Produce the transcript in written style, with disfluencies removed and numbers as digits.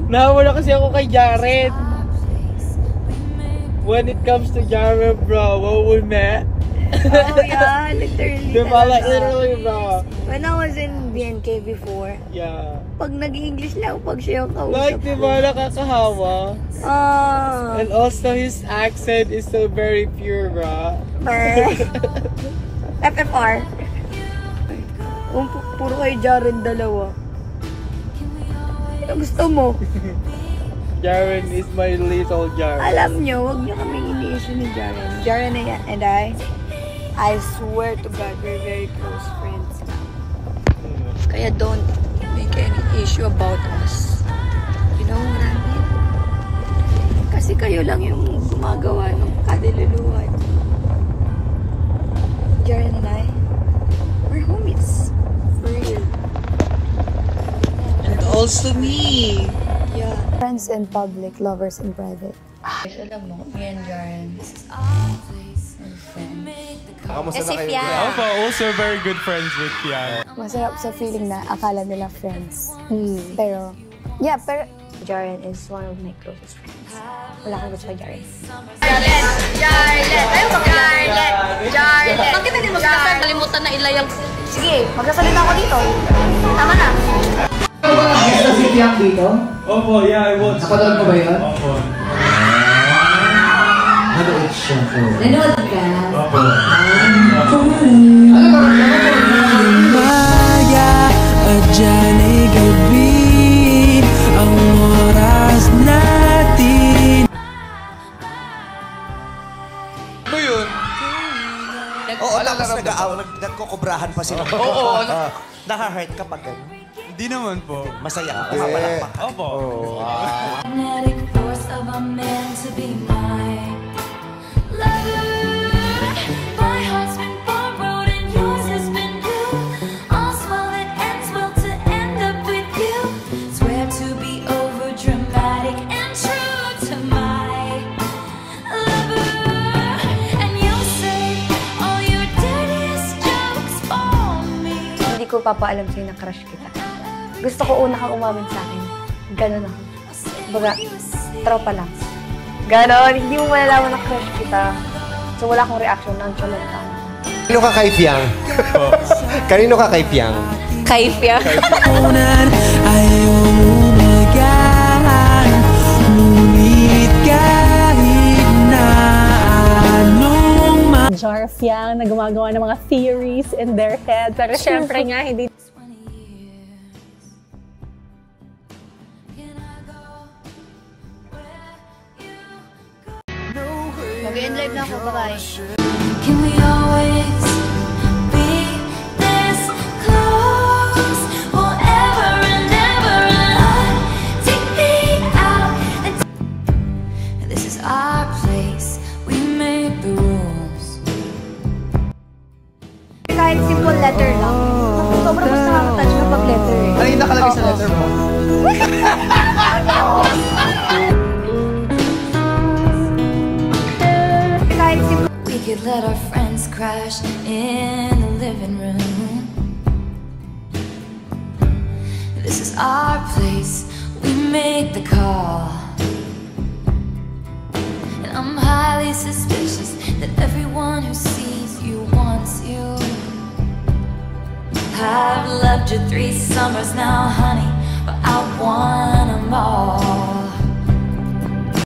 Nawala kasi ako kay Jared. When it comes to Jared, bro, what we met. Oh yeah, literally. Diba, like, literally, bro. When I was in BNK before, yeah. Pag nag-English lang, pag siya yung kausap like, diba, nakakahawa. And also, his accent is so very pure, bro. FFR. Puro kayo Jaren dalawa. Ano gusto mo? Jaren is my little Jaren. Alam nyo, huwag nyo kaming ini-issue ni Jaren. Jaren and I swear to God, we're very close friends now. Kaya don't make any issue about us. You know what I mean? Kasi kayo lang yung gumagawa ng kadiluluhan. Jaren and I, we're homies. For real. And also me. Yeah. Friends in public, lovers in private. Alam mo, me and Jaren, this is our place and friends. Kamusta na kayo? Opo, also very good friends with Pian. Masarap sa feeling na akala nila friends. Pero, yeah, pero Jaren is one of my closest friends. Wala akong gusto kay Jaren. Jaren! Ayaw ba Jaren! Bakit hindi magkasal? Kalimutan na ilayang... Sige, magkasalita ako dito. Tama na. Gusto si Piang dito? Opo, yeah, I was. Napanood mo ba yun? Opo. Nanood siya po. Nanood ka? Opo. Ano ba? Maya at dyan ay gabi ang oras natin. Ano yun? Oo, tapos nagkokobrahan pa sila. Oo. Naka-hurt ka pag gano'n. Hindi naman po. Masaya. Nakapalakpak. Opo. Magnetic force of a man to be my lover. My heart's been borrowed and yours has been new. All's well that ends well to end up with you. Swear to be over dramatic and true to my lover. And you say all your dirtiest jokes for me. Hindi ko papaalam sa'yo na crush kita. Gusto ko una kang umamin sa akin. Ganon ako. Baga, tropa lang. Ganon, hindi mo malalaman na crush kita. So wala akong reaction, nonchalant lang. Kanino ka kay Piang? Kanino ka kay Piang? Kay Piang? Ayaw umagahan, ngunit kahit na anong Jar Fiang na gumagawa ng mga theories in their head. Pero syempre nga, hindi. Mag-end-live na ako, bye-bye. Can we always be this close forever and ever? And take me out. And this is our place. We make the rules. Kahit simple letter lang. Sobrang mas nakakatouch kapag letter eh. Ano yung nakalagay sa letter mo? We could let our friends crash in the living room. This is our place. We make the call. And I'm highly suspicious that everyone who sees you wants you. I've loved you 3 summers now, honey, but I want